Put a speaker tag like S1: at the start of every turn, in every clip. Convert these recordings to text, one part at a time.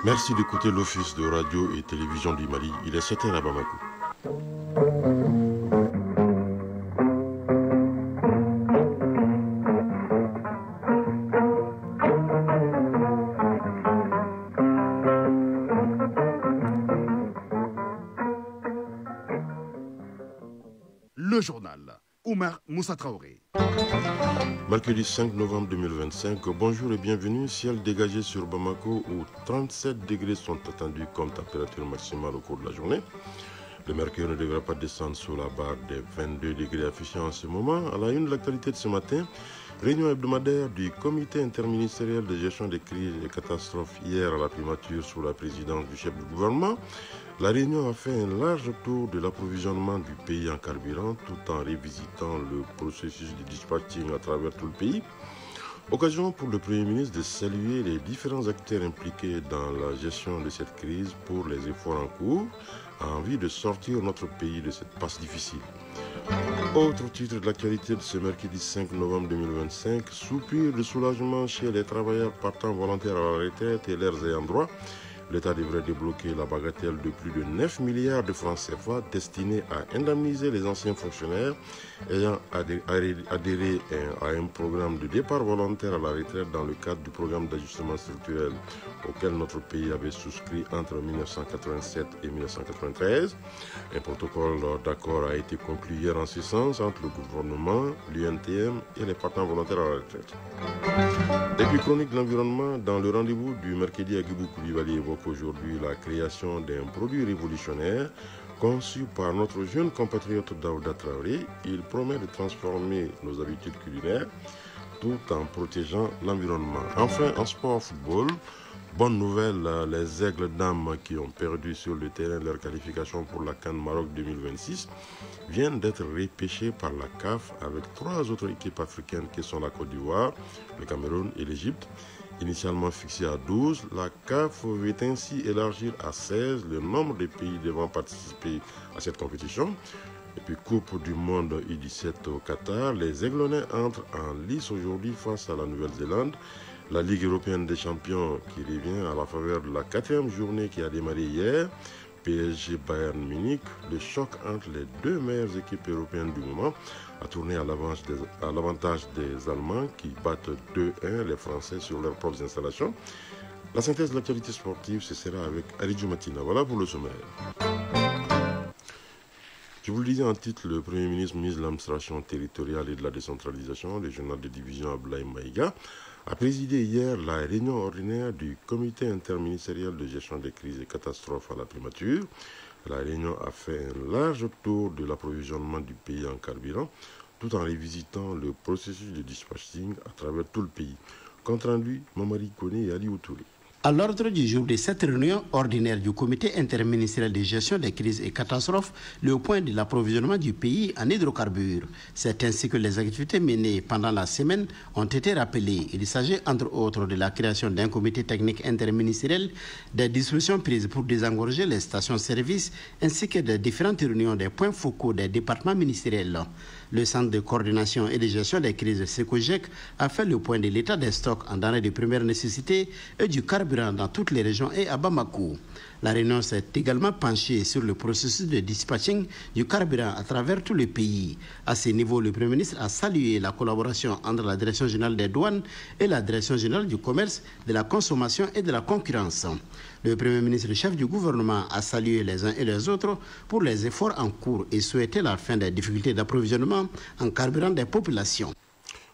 S1: Merci d'écouter l'Office de radio et télévision du Mali. Il est 7h à Bamako.
S2: Le journal. Oumar Moussa Traoré.
S1: Mercredi 5 novembre 2025, bonjour et bienvenue. Ciel dégagé sur Bamako où 37 degrés sont attendus comme température maximale au cours de la journée. Le mercure ne devra pas descendre sous la barre des 22 degrés affichés en ce moment. À la une de l'actualité de ce matin, réunion hebdomadaire du comité interministériel de gestion des crises et catastrophes hier à la primature sous la présidence du chef du gouvernement. La réunion a fait un large tour de l'approvisionnement du pays en carburant tout en revisitant le processus de dispatching à travers tout le pays. Occasion pour le Premier ministre de saluer les différents acteurs impliqués dans la gestion de cette crise pour les efforts en cours en vue de sortir notre pays de cette passe difficile. Autre titre de l'actualité de ce mercredi 5 novembre 2025, soupir de soulagement chez les travailleurs partant volontaires à la retraite et leurs ayants droit. L'État devrait débloquer la bagatelle de plus de 9 milliards de francs CFA destinés à indemniser les anciens fonctionnaires ayant adhéré à un programme de départ volontaire à la retraite dans le cadre du programme d'ajustement structurel auquel notre pays avait souscrit entre 1987 et 1993. Un protocole d'accord a été conclu hier en ce sens entre le gouvernement, l'UNTM et les partants volontaires à la retraite. Et puis chronique de l'environnement, dans le rendez-vous du mercredi, Agibou Koulibaly évoque aujourd'hui la création d'un produit révolutionnaire conçu par notre jeune compatriote Daouda Traoré. Il promet de transformer nos habitudes culinaires tout en protégeant l'environnement. Enfin, en sport football, bonne nouvelle, les Aigles dames qui ont perdu sur le terrain leur qualification pour la CAN Maroc 2026 viennent d'être repêchés par la CAF avec 3 autres équipes africaines qui sont la Côte d'Ivoire, le Cameroun et l'Égypte. Initialement fixé à 12, la CAF veut ainsi élargir à 16 le nombre de pays devant participer à cette compétition. Et puis Coupe du Monde U17 au Qatar, les Aiglonnais entrent en lice aujourd'hui face à la Nouvelle-Zélande. La Ligue européenne des champions qui revient à la faveur de la 4e journée qui a démarré hier. PSG Bayern Munich, le choc entre les 2 meilleures équipes européennes du moment a tourné à l'avantage des Allemands qui battent 2-1 les Français sur leurs propres installations. La synthèse de l'actualité sportive, ce sera avec Aridjou Matina. Voilà pour le sommaire. Je vous le disais en titre, le Premier ministre de l'administration territoriale et de la décentralisation, le journal de division Ablaye Maïga, a présidé hier la réunion ordinaire du comité interministériel de gestion des crises et catastrophes à la primature. La réunion a fait un large tour de l'approvisionnement du pays en carburant, tout en revisitant le processus de dispatching à travers tout le pays. Compte rendu, Mamari Kone et Ali Outouré.
S3: À l'ordre du jour de cette réunion ordinaire du comité interministériel de gestion des crises et catastrophes, le point de l'approvisionnement du pays en hydrocarbures. C'est ainsi que les activités menées pendant la semaine ont été rappelées. Il s'agit entre autres de la création d'un comité technique interministériel, des dispositions prises pour désengorger les stations-service, ainsi que des différentes réunions des points focaux des départements ministériels. Le Centre de coordination et de gestion des crises SECOGEC a fait le point de l'état des stocks en denrées de première nécessité et du carburant dans toutes les régions et à Bamako. La réunion s'est également penchée sur le processus de dispatching du carburant à travers tout le pays. À ce niveau, le Premier ministre a salué la collaboration entre la Direction générale des douanes et la Direction générale du commerce, de la consommation et de la concurrence. Le Premier ministre, le chef du gouvernement, a salué les uns et les autres pour les efforts en cours et souhaité la fin des difficultés d'approvisionnement en carburant des populations.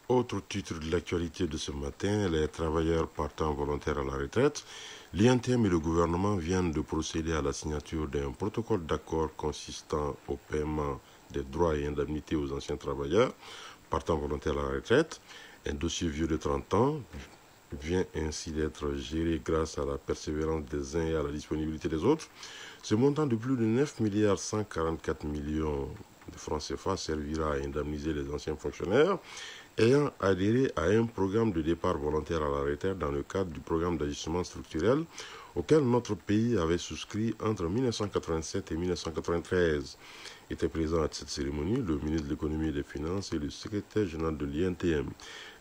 S1: Autre titre de l'actualité de ce matin, les travailleurs partant volontaires à la retraite. L'INTM et le gouvernement viennent de procéder à la signature d'un protocole d'accord consistant au paiement des droits et indemnités aux anciens travailleurs partant volontaires à la retraite. Un dossier vieux de 30 ans vient ainsi d'être géré grâce à la persévérance des uns et à la disponibilité des autres. Ce montant de plus de 9 milliards 144 millions de francs CFA servira à indemniser les anciens fonctionnaires ayant adhéré à un programme de départ volontaire à la retraite dans le cadre du programme d'ajustement structurel auquel notre pays avait souscrit entre 1987 et 1993. Étaient présents à cette cérémonie le ministre de l'économie et des finances et le secrétaire général de l'INTM.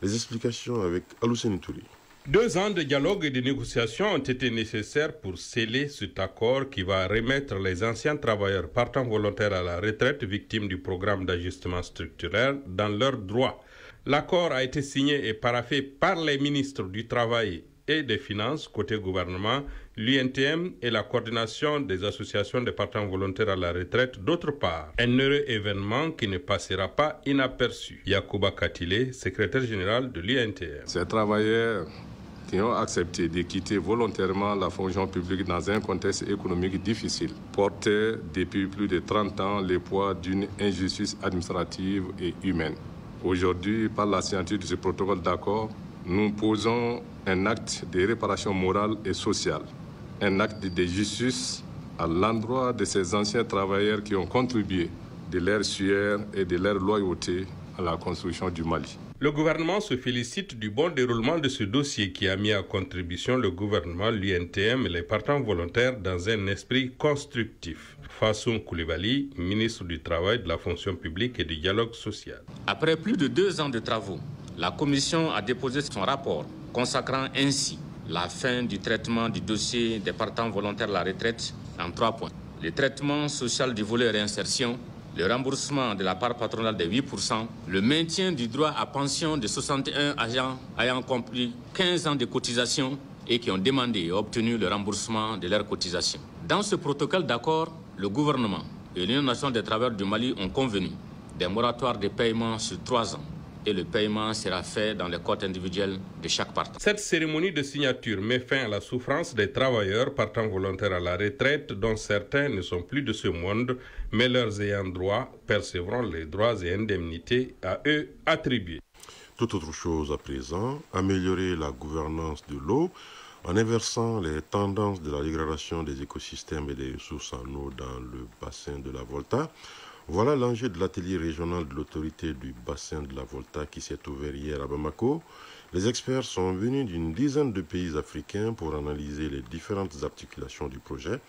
S1: Les explications avec Alousseni Touré.
S4: 2 ans de dialogue et de négociations ont été nécessaires pour sceller cet accord qui va remettre les anciens travailleurs partant volontaires à la retraite victimes du programme d'ajustement structurel dans leurs droits. L'accord a été signé et paraphé par les ministres du Travail et des Finances côté gouvernement, l'UNTM et la coordination des associations de partants volontaires à la retraite d'autre part. Un heureux événement qui ne passera pas inaperçu. Yacouba Katile, secrétaire général de l'UNTM.
S5: Ces travailleurs qui ont accepté de quitter volontairement la fonction publique dans un contexte économique difficile portaient depuis plus de 30 ans le poids d'une injustice administrative et humaine. Aujourd'hui, par la signature de ce protocole d'accord, nous posons un acte de réparation morale et sociale, un acte de justice à l'endroit de ces anciens travailleurs qui ont contribué de leur sueur et de leur loyauté à la construction du Mali.
S4: Le gouvernement se félicite du bon déroulement de ce dossier qui a mis à contribution le gouvernement, l'UNTM et les partants volontaires dans un esprit constructif. Fassoum Koulibaly, ministre du Travail, de la fonction publique et du dialogue social.
S6: Après plus de 2 ans de travaux, la Commission a déposé son rapport consacrant ainsi la fin du traitement du dossier des partants volontaires à la retraite en 3 points. Le traitement social du volet réinsertion, le remboursement de la part patronale de 8%, le maintien du droit à pension de 61 agents ayant accompli 15 ans de cotisation et qui ont demandé et obtenu le remboursement de leurs cotisations. Dans ce protocole d'accord, le gouvernement et l'Union nationale des travailleurs du Mali ont convenu des moratoires de paiement sur 3 ans. Et le paiement sera fait dans les comptes individuels de chaque partant.
S4: Cette cérémonie de signature met fin à la souffrance des travailleurs partant volontaires à la retraite, dont certains ne sont plus de ce monde, mais leurs ayants droit percevront les droits et indemnités à eux attribués.
S1: Tout autre chose à présent, améliorer la gouvernance de l'eau en inversant les tendances de la dégradation des écosystèmes et des ressources en eau dans le bassin de la Volta. Voilà l'enjeu de l'atelier régional de l'autorité du bassin de la Volta qui s'est ouvert hier à Bamako. Les experts sont venus d'une dizaine de pays africains pour analyser les différentes articulations du projet.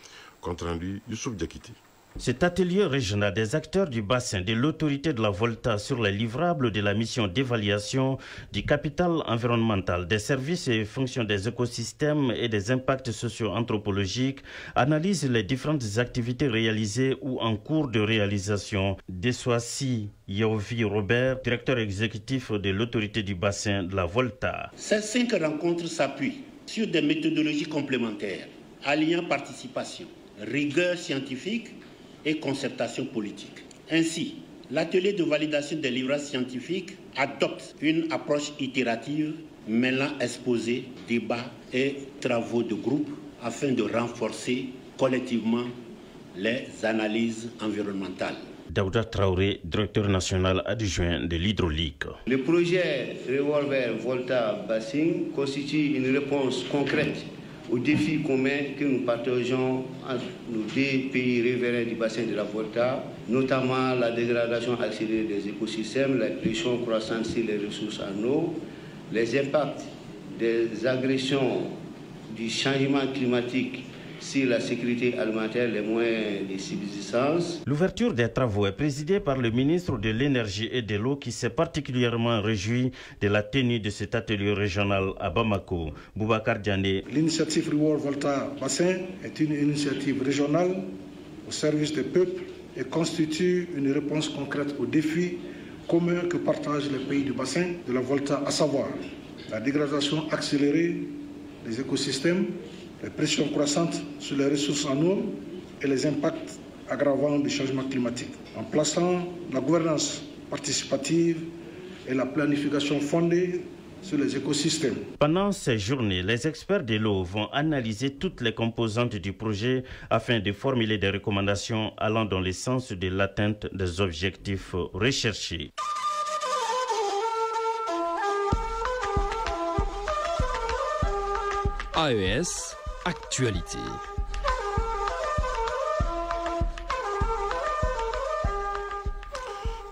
S1: Compte rendu, Youssouf Diakité.
S7: Cet atelier régional des acteurs du bassin de l'autorité de la Volta sur les livrables de la mission d'évaluation du capital environnemental, des services et fonctions des écosystèmes et des impacts socio-anthropologiques analyse les différentes activités réalisées ou en cours de réalisation. Dessoissi Yaovi Robert, directeur exécutif de l'autorité du bassin de la Volta.
S3: Ces 5 rencontres s'appuient sur des méthodologies complémentaires, alliant participation, rigueur scientifique et concertation politique. Ainsi, l'atelier de validation des livrages scientifiques adopte une approche itérative mêlant exposé, débat et travaux de groupe afin de renforcer collectivement les analyses environnementales.
S7: Daouda Traoré, directeur national adjoint de l'hydraulique.
S8: Le projet Revolver Volta Bassin constitue une réponse concrète aux défis communs que nous partageons entre nos 2 pays riverains du bassin de la Volta, notamment la dégradation accélérée des écosystèmes, la pression croissante sur les ressources en eau, les impacts des agressions du changement climatique sur la sécurité alimentaire, les moyens de subsistance.
S7: L'ouverture des travaux est présidée par le ministre de l'Énergie et de l'Eau qui s'est particulièrement réjoui de la tenue de cet atelier régional à Bamako. Boubacar Diané.
S9: L'initiative Reward Volta Bassin est une initiative régionale au service des peuples et constitue une réponse concrète aux défis communs que partagent les pays du bassin de la Volta, à savoir la dégradation accélérée des écosystèmes, les pressions croissantes sur les ressources en eau et les impacts aggravants du changement climatique. En plaçant la gouvernance participative et la planification fondée sur les écosystèmes.
S7: Pendant ces journées, les experts de l'eau vont analyser toutes les composantes du projet afin de formuler des recommandations allant dans le sens de l'atteinte des objectifs recherchés.
S10: AES Actualité.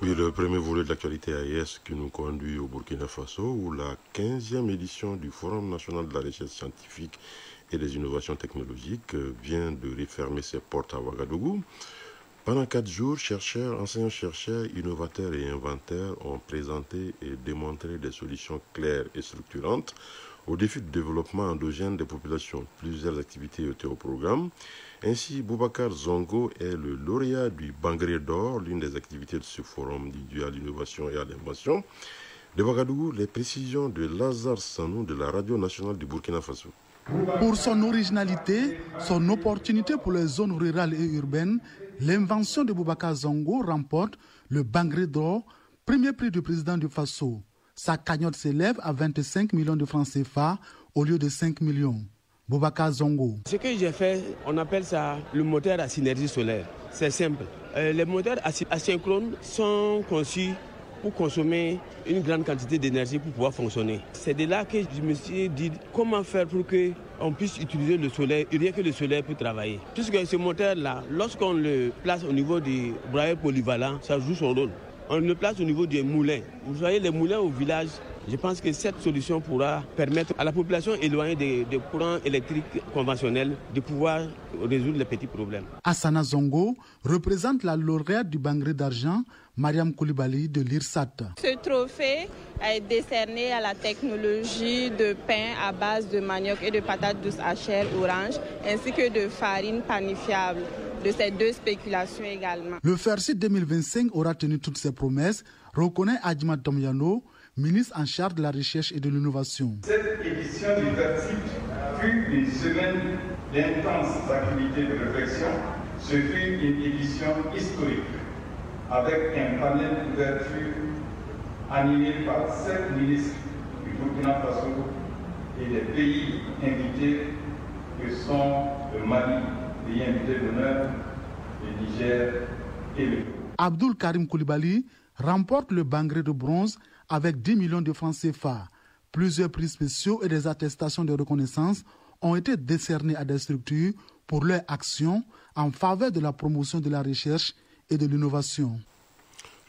S1: Oui, le premier volet de l'actualité AES qui nous conduit au Burkina Faso, où la 15e édition du Forum national de la recherche scientifique et des innovations technologiques vient de refermer ses portes à Ouagadougou. Pendant 4 jours, chercheurs, enseignants-chercheurs, innovateurs et inventeurs ont présenté et démontré des solutions claires et structurantes aux défis de développement endogène des populations. Plusieurs activités étaient au programme. Ainsi, Boubacar Zongo est le lauréat du Bangré d'Or, l'une des activités de ce forum dédié à l'innovation et à l'invention. De Ouagadougou, les précisions de Lazare Sanou de la Radio nationale du Burkina Faso.
S11: Pour son originalité, son opportunité pour les zones rurales et urbaines, l'invention de Boubacar Zongo remporte le Bangré d'Or, premier prix du président du Faso. Sa cagnotte s'élève à 25 millions de francs CFA au lieu de 5 millions. Boubacar Zongo.
S12: Ce que j'ai fait, on appelle ça le moteur à synergie solaire. C'est simple. Les moteurs asynchrones sont conçus pour consommer une grande quantité d'énergie pour pouvoir fonctionner. C'est de là que je me suis dit comment faire pour qu'on puisse utiliser le soleil, rien que le soleil peut travailler. Puisque ce moteur-là, lorsqu'on le place au niveau des brailleurs polyvalents, ça joue son rôle. On le place au niveau des moulins. Vous voyez les moulins au village, je pense que cette solution pourra permettre à la population éloignée des courants électriques conventionnels de pouvoir résoudre les petits problèmes.
S11: Hassana Zongo représente la lauréate du Bangré d'argent, Mariam Koulibaly de l'IRSAT.
S13: Ce trophée est décerné à la technologie de pain à base de manioc et de patates douces à chair orange, ainsi que de farine panifiable. De ces deux spéculations également.
S11: Le FERCIT 2025 aura tenu toutes ses promesses, reconnaît Adjima Domyano, ministre en charge de la recherche et de l'innovation.
S14: Cette édition du FERCIT fut une semaine d'intenses activités de réflexion. Ce fut une édition historique, avec un panel d'ouverture animé par 7 ministres du Burkina Faso et des pays invités que sont le Mali, pays invité d'honneur, le Niger et le Togo.
S11: Abdul Karim Koulibaly remporte le Bangré de bronze avec 10 millions de francs CFA. Plusieurs prix spéciaux et des attestations de reconnaissance ont été décernés à des structures pour leur action en faveur de la promotion de la recherche et de l'innovation.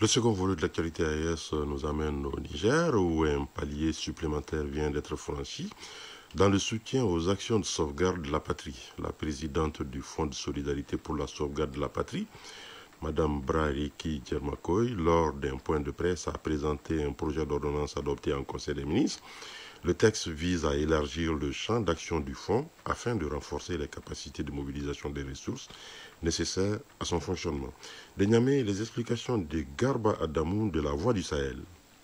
S1: Le second volet de l'actualité AES nous amène au Niger, où un palier supplémentaire vient d'être franchi dans le soutien aux actions de sauvegarde de la patrie. La présidente du Fonds de solidarité pour la sauvegarde de la patrie, Mme Brariki Djermakoy, lors d'un point de presse, a présenté un projet d'ordonnance adopté en Conseil des ministres. Le texte vise à élargir le champ d'action du fonds afin de renforcer les capacités de mobilisation des ressources nécessaires à son fonctionnement. De Niamey, les explications de Garba Adamou de la Voix du Sahel.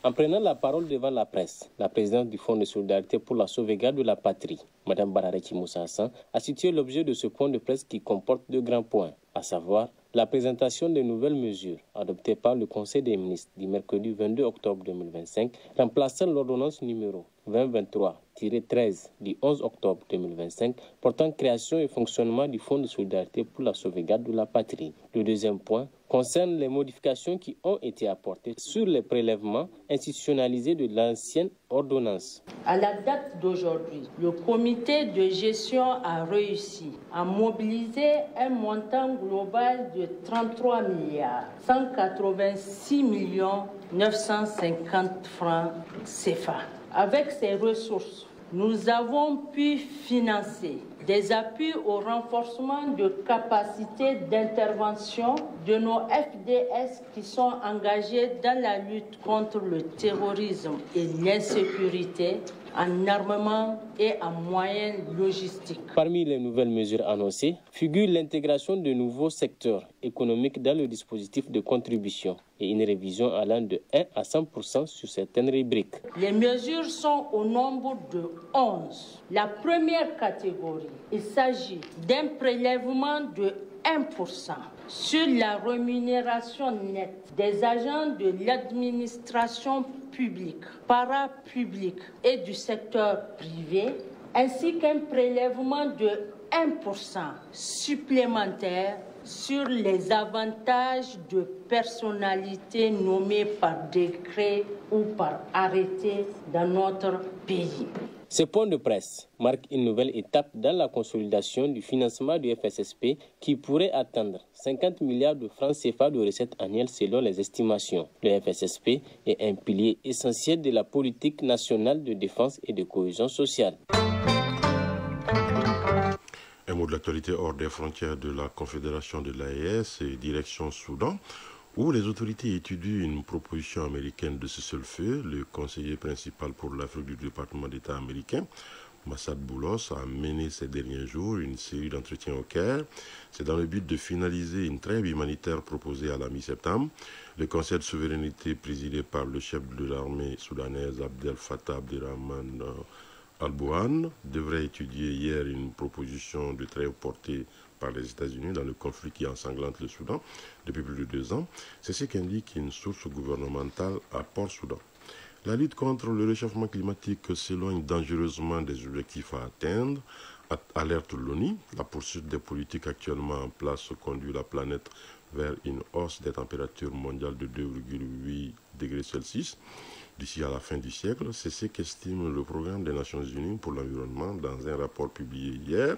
S15: En prenant la parole devant la presse, la présidente du Fonds de solidarité pour la sauvegarde de la patrie, Mme Barareki Moussa Hassan, a situé l'objet de ce point de presse qui comporte 2 grands points, à savoir la présentation de nouvelles mesures adoptées par le Conseil des ministres du mercredi 22 octobre 2025, remplaçant l'ordonnance numéro 2023-13 du 11 octobre 2025 portant création et fonctionnement du Fonds de solidarité pour la sauvegarde de la patrie. Le deuxième point concerne les modifications qui ont été apportées sur les prélèvements institutionnalisés de l'ancienne ordonnance.
S16: À la date d'aujourd'hui, le comité de gestion a réussi à mobiliser un montant global de 33 186 950 francs CFA. Avec ces ressources, nous avons pu financer des appuis au renforcement de capacités d'intervention de nos FDS qui sont engagés dans la lutte contre le terrorisme et l'insécurité en armement et en moyens logistiques.
S15: Parmi les nouvelles mesures annoncées figure l'intégration de nouveaux secteurs économiques dans le dispositif de contribution et une révision allant de 1 à 100% sur certaines rubriques.
S16: Les mesures sont au nombre de 11. La première catégorie, il s'agit d'un prélèvement de 1% sur la rémunération nette des agents de l'administration publique, parapublique et du secteur privé, ainsi qu'un prélèvement de 1% supplémentaire sur les avantages de personnalités nommées par décret ou par arrêté dans notre pays.
S15: Ce point de presse marque une nouvelle étape dans la consolidation du financement du FSSP qui pourrait atteindre 50 milliards de francs CFA de recettes annuelles selon les estimations. Le FSSP est un pilier essentiel de la politique nationale de défense et de cohésion sociale.
S1: Un mot de l'actualité hors des frontières de la Confédération de l'AES et direction Soudan, où les autorités étudient une proposition américaine de cessez-le-feu. Le conseiller principal pour l'Afrique du département d'État américain, Massad Boulos, a mené ces derniers jours une série d'entretiens au Caire. C'est dans le but de finaliser une trêve humanitaire proposée à la mi-septembre. Le Conseil de souveraineté présidé par le chef de l'armée soudanaise Abdel Fattah Abderrahmane Al-Burhan devrait étudier hier une proposition de trêve portée par les États-Unis dans le conflit qui ensanglante le Soudan depuis plus de 2 ans. C'est ce qu'indique une source gouvernementale à Port-Soudan. La lutte contre le réchauffement climatique s'éloigne dangereusement des objectifs à atteindre, alerte l'ONU. La poursuite des politiques actuellement en place conduit la planète vers une hausse des températures mondiales de 2,8 degrés Celsius d'ici à la fin du siècle. C'est ce qu'estime le programme des Nations Unies pour l'environnement dans un rapport publié hier.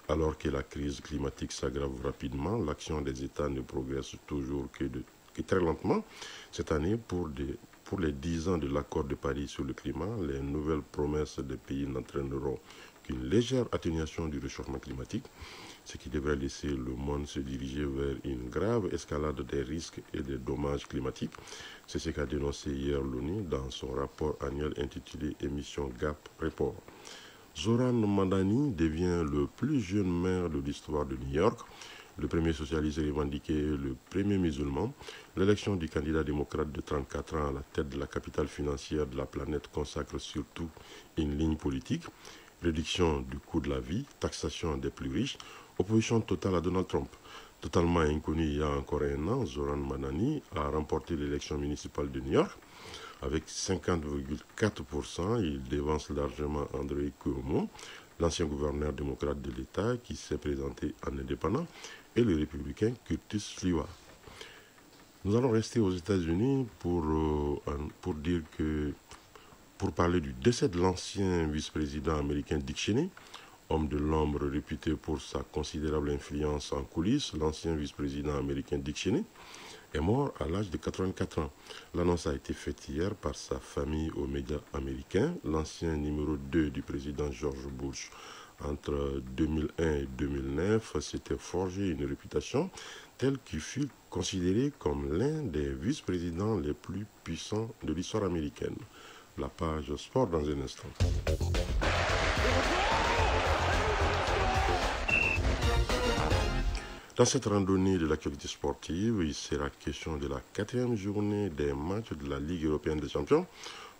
S1: Alors que la crise climatique s'aggrave rapidement, l'action des États ne progresse toujours que très lentement. Cette année, pour les 10 ans de l'accord de Paris sur le climat, les nouvelles promesses des pays n'entraîneront qu'une légère atténuation du réchauffement climatique, ce qui devrait laisser le monde se diriger vers une grave escalade des risques et des dommages climatiques. C'est ce qu'a dénoncé hier l'ONU dans son rapport annuel intitulé Émission Gap Report. Zoran Mandani devient le plus jeune maire de l'histoire de New York. Le premier socialiste revendiqué est le premier musulman. L'élection du candidat démocrate de 34 ans à la tête de la capitale financière de la planète consacre surtout une ligne politique. Réduction du coût de la vie, taxation des plus riches, opposition totale à Donald Trump. Totalement inconnu il y a encore 1 an, Zoran Mandani a remporté l'élection municipale de New York. Avec 50,4%, il dévance largement André Cuomo, l'ancien gouverneur démocrate de l'État qui s'est présenté en indépendant, et le républicain Curtis Sliwa. Nous allons rester aux États-Unis pour parler du décès de l'ancien vice-président américain Dick Cheney, homme de l'ombre réputé pour sa considérable influence en coulisses. L'ancien vice-président américain Dick Cheney est mort à l'âge de 84 ans. L'annonce a été faite hier par sa famille aux médias américains. L'ancien numéro 2 du président George Bush, entre 2001 et 2009, s'était forgé une réputation telle qu'il fut considéré comme l'un des vice-présidents les plus puissants de l'histoire américaine. La page sport dans un instant. Dans cette randonnée de l'actualité sportive, il sera question de la 4e journée des matchs de la Ligue européenne des champions.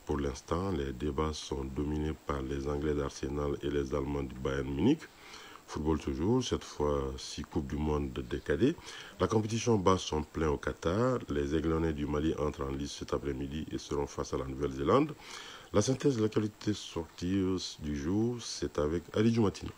S1: Pour l'instant, les débats sont dominés par les Anglais d'Arsenal et les Allemands du Bayern Munich. Football toujours, cette fois 6 Coupes du Monde décadées. La compétition bat son plein au Qatar. Les Aiglonnais du Mali entrent en lice cet après-midi et seront face à la Nouvelle-Zélande. La synthèse de l'actualité sportive du jour, c'est avec Ali Djoumatino.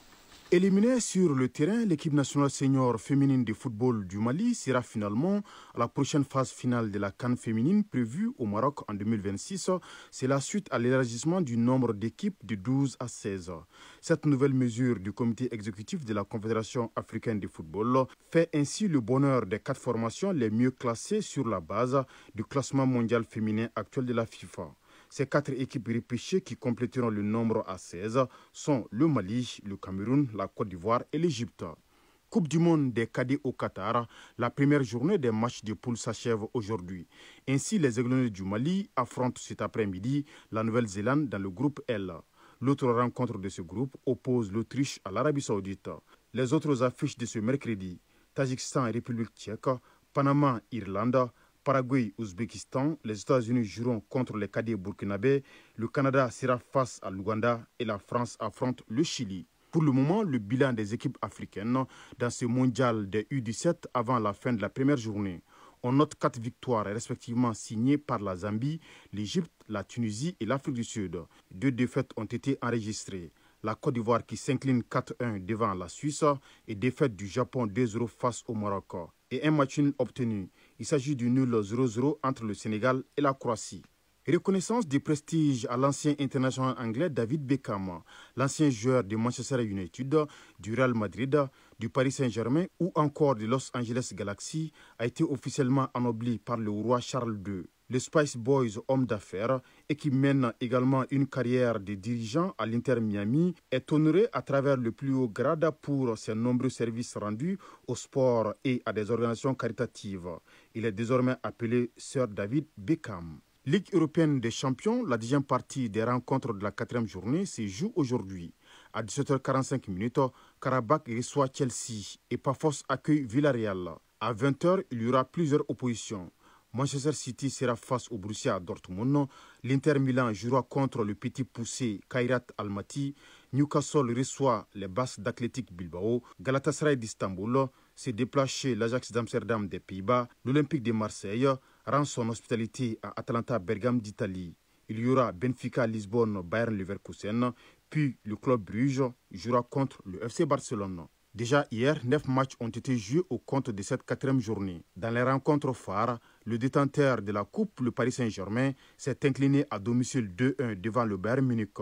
S2: Éliminée sur le terrain, l'équipe nationale senior féminine de football du Mali sera finalement à la prochaine phase finale de la CAN féminine prévue au Maroc en 2026. C'est la suite à l'élargissement du nombre d'équipes de 12 à 16. Cette nouvelle mesure du comité exécutif de la Confédération africaine de football fait ainsi le bonheur des 4 formations les mieux classées sur la base du classement mondial féminin actuel de la FIFA. Ces 4 équipes repêchées qui compléteront le nombre à 16 sont le Mali, le Cameroun, la Côte d'Ivoire et l'Égypte. Coupe du monde des cadets au Qatar, la première journée des matchs de poule s'achève aujourd'hui. Ainsi, les Aiglonnés du Mali affrontent cet après-midi la Nouvelle-Zélande dans le groupe L. L'autre rencontre de ce groupe oppose l'Autriche à l'Arabie Saoudite. Les autres affiches de ce mercredi, Tadjikistan et République tchèque, Panama, Irlande, Paraguay, Ouzbékistan, les États-Unis joueront contre les cadets burkinabés, le Canada sera face à l'Ouganda et la France affronte le Chili. Pour le moment, le bilan des équipes africaines dans ce mondial des U17 avant la fin de la première journée. On note 4 victoires respectivement signées par la Zambie, l'Égypte, la Tunisie et l'Afrique du Sud. 2 défaites ont été enregistrées. La Côte d'Ivoire qui s'incline 4-1 devant la Suisse et défaite du Japon 2-0 face au Maroc. Et un match nul obtenu. Il s'agit du nul 0-0 entre le Sénégal et la Croatie. Reconnaissance de prestige à l'ancien international anglais David Beckham, l'ancien joueur de Manchester United, du Real Madrid, du Paris Saint-Germain ou encore de Los Angeles Galaxy, a été officiellement anobli par le roi Charles II. Les Spice Boys, hommes d'affaires, et qui mène également une carrière de dirigeant à l'Inter Miami, est honoré à travers le plus haut grade pour ses nombreux services rendus au sport et à des organisations caritatives. Il est désormais appelé Sir David Beckham. Ligue européenne des champions, la 10e partie des rencontres de la 4e journée se joue aujourd'hui. À 17h45, Karabakh reçoit Chelsea et Pafos accueille Villarreal. À 20h, il y aura plusieurs oppositions. Manchester City sera face au Borussia Dortmund. L'Inter Milan jouera contre le petit poussé Kairat Almaty. Newcastle reçoit les Basques d'Athletic Bilbao. Galatasaray d'Istanbul se déplace chez l'Ajax d'Amsterdam des Pays-Bas. L'Olympique de Marseille rend son hospitalité à Atalanta Bergame d'Italie. Il y aura Benfica Lisbonne Bayern Leverkusen. Puis le club Bruges jouera contre le FC Barcelone. Déjà hier, 9 matchs ont été joués au compte de cette 4e journée. Dans les rencontres phares, le détenteur de la Coupe, le Paris Saint-Germain, s'est incliné à domicile 2-1 devant le Bayern Munich.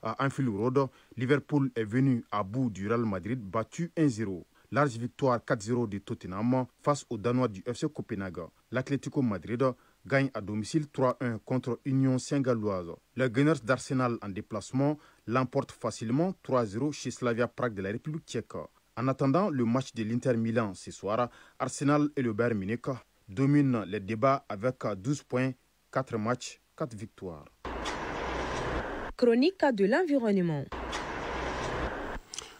S2: À Anfield Road, Liverpool est venu à bout du Real Madrid, battu 1-0. Large victoire 4-0 de Tottenham face aux Danois du FC Copenhague. L'Atlético Madrid gagne à domicile 3-1 contre Union Saint-Galloise. Les Gunners d'Arsenal en déplacement l'emportent facilement 3-0 chez Slavia Prague de la République tchèque. En attendant le match de l'Inter Milan ce soir, Arsenal et le Bayern Munich dominent les débats avec 12 points, 4 matchs, 4 victoires.
S17: Chronique de l'environnement.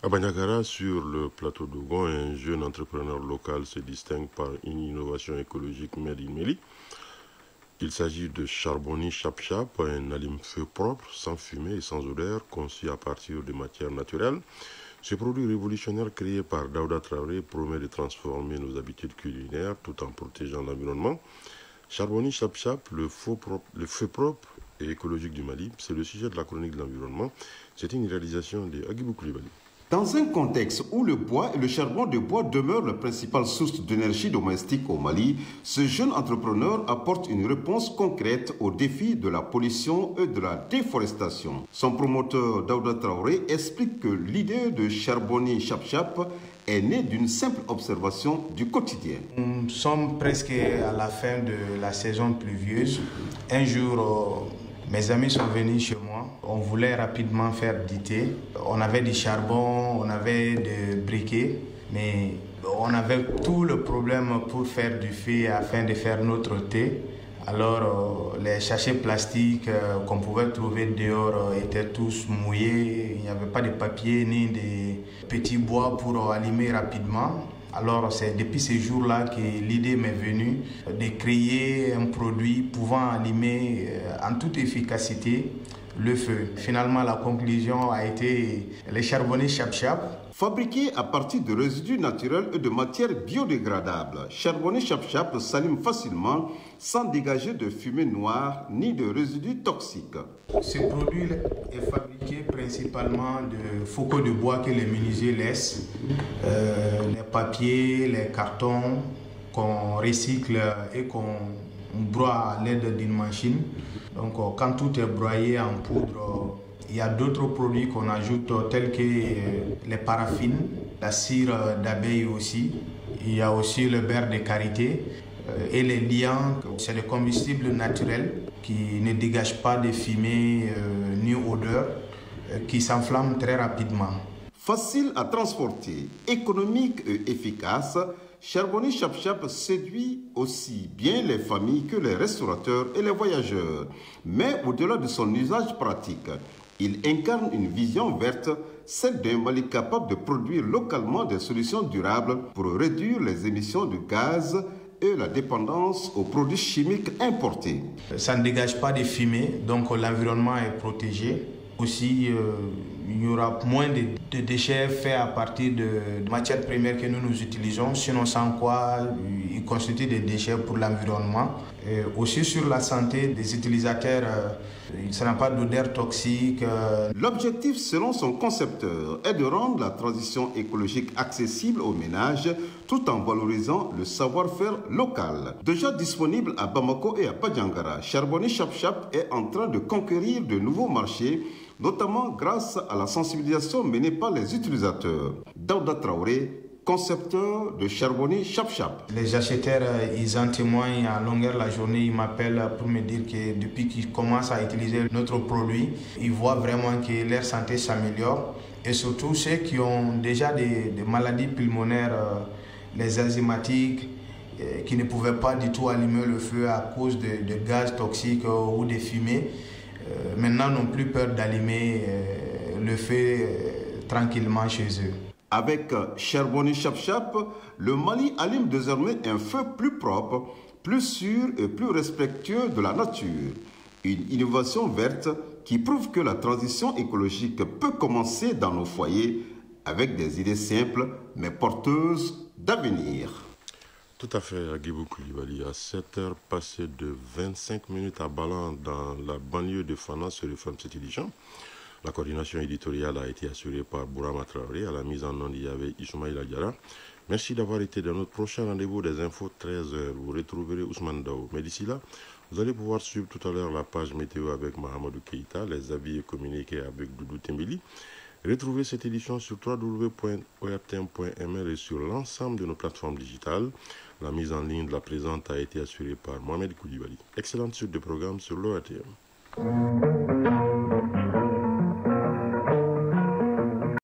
S1: À Bandiagara, sur le plateau d'Ogon, un jeune entrepreneur local se distingue par une innovation écologique made in Mali. Il s'agit de Charboni Chap Chap, un allume-feu propre, sans fumée et sans odeur, conçu à partir de matières naturelles. Ce produit révolutionnaire créé par Daouda Traoré promet de transformer nos habitudes culinaires tout en protégeant l'environnement. Charboni Chap Chap, le feu propre et écologique du Mali, c'est le sujet de la chronique de l'environnement. C'est une réalisation de Agibou Koulibaly.
S18: Dans un contexte où le bois et le charbon de bois demeurent la principale source d'énergie domestique au Mali, ce jeune entrepreneur apporte une réponse concrète aux défis de la pollution et de la déforestation. Son promoteur Daouda Traoré explique que l'idée de Charboni Chap Chap est née d'une simple observation du quotidien.
S19: Nous sommes presque à la fin de la saison pluvieuse. Un jour, mes amis sont venus chez moi. On voulait rapidement faire du thé. On avait du charbon, on avait des briquets, mais on avait tout le problème pour faire du feu afin de faire notre thé. Alors, les sachets plastiques qu'on pouvait trouver dehors étaient tous mouillés. Il n'y avait pas de papier ni de petits bois pour allumer rapidement. Alors, c'est depuis ce jour-là que l'idée m'est venue de créer un produit pouvant allumer en toute efficacité le feu. Finalement, la conclusion a été les charbonnés Chap Chap.
S18: Fabriqué à partir de résidus naturels et de matières biodégradables, Charbonné Chap Chap s'allume facilement sans dégager de fumée noire ni de résidus toxiques.
S19: Ce produit est fabriqué principalement de focaux de bois que les menuisiers laissent, les papiers, les cartons qu'on recycle et qu'on broie à l'aide d'une machine. Donc quand tout est broyé en poudre, il y a d'autres produits qu'on ajoute tels que les paraffines, la cire d'abeille aussi. Il y a aussi le beurre de karité et les liants. C'est le combustible naturel qui ne dégage pas de fumée ni odeur, qui s'enflamme très rapidement.
S18: Facile à transporter, économique et efficace, Charbonné Chap Chap séduit aussi bien les familles que les restaurateurs et les voyageurs. Mais au-delà de son usage pratique, il incarne une vision verte, celle d'un Mali capable de produire localement des solutions durables pour réduire les émissions de gaz et la dépendance aux produits chimiques importés.
S19: Ça ne dégage pas de fumée, donc l'environnement est protégé. Aussi, il y aura moins de déchets faits à partir de matières premières que nous utilisons, sinon sans quoi ils constituent des déchets pour l'environnement. Aussi sur la santé des utilisateurs, ça n'a pas d'odeur toxique.
S18: L'objectif, selon son concepteur, est de rendre la transition écologique accessible aux ménages tout en valorisant le savoir-faire local. Déjà disponible à Bamako et à Padjangara, Charbonné Chap Chap est en train de conquérir de nouveaux marchés, notamment grâce à la sensibilisation menée par les utilisateurs. Daouda Traoré, concepteur de Charbonnier Chap-Chap.
S19: Les acheteurs, ils en témoignent à longueur de la journée. Ils m'appellent pour me dire que depuis qu'ils commencent à utiliser notre produit, ils voient vraiment que leur santé s'améliore. Et surtout ceux qui ont déjà des maladies pulmonaires, les asthmatiques, qui ne pouvaient pas du tout allumer le feu à cause de gaz toxiques ou de fumée, maintenant n'ont plus peur d'allumer le feu tranquillement chez eux.
S18: Avec Charbonnier Chap-Chap, le Mali allume désormais un feu plus propre, plus sûr et plus respectueux de la nature. Une innovation verte qui prouve que la transition écologique peut commencer dans nos foyers avec des idées simples mais porteuses d'avenir.
S1: Tout à fait, Agibou Koulibaly. À 7h passées de 25 minutes à Balan, dans la banlieue de Fana, se referme cette édition. La coordination éditoriale a été assurée par Bourama Traoré. À la mise en onde, il y avait Ismaïla Diarra. Merci d'avoir été dans notre prochain rendez-vous des infos 13h. Vous retrouverez Ousmane Dao. Mais d'ici là, vous allez pouvoir suivre tout à l'heure la page météo avec Mahamadou Keïta, les avis et communiqués avec Doudou Tembili. Retrouvez cette édition sur www.ortm.ml et sur l'ensemble de nos plateformes digitales. La mise en ligne de la présente a été assurée par Mohamed Koulibaly. Excellente suite de programmes sur l'ORTM.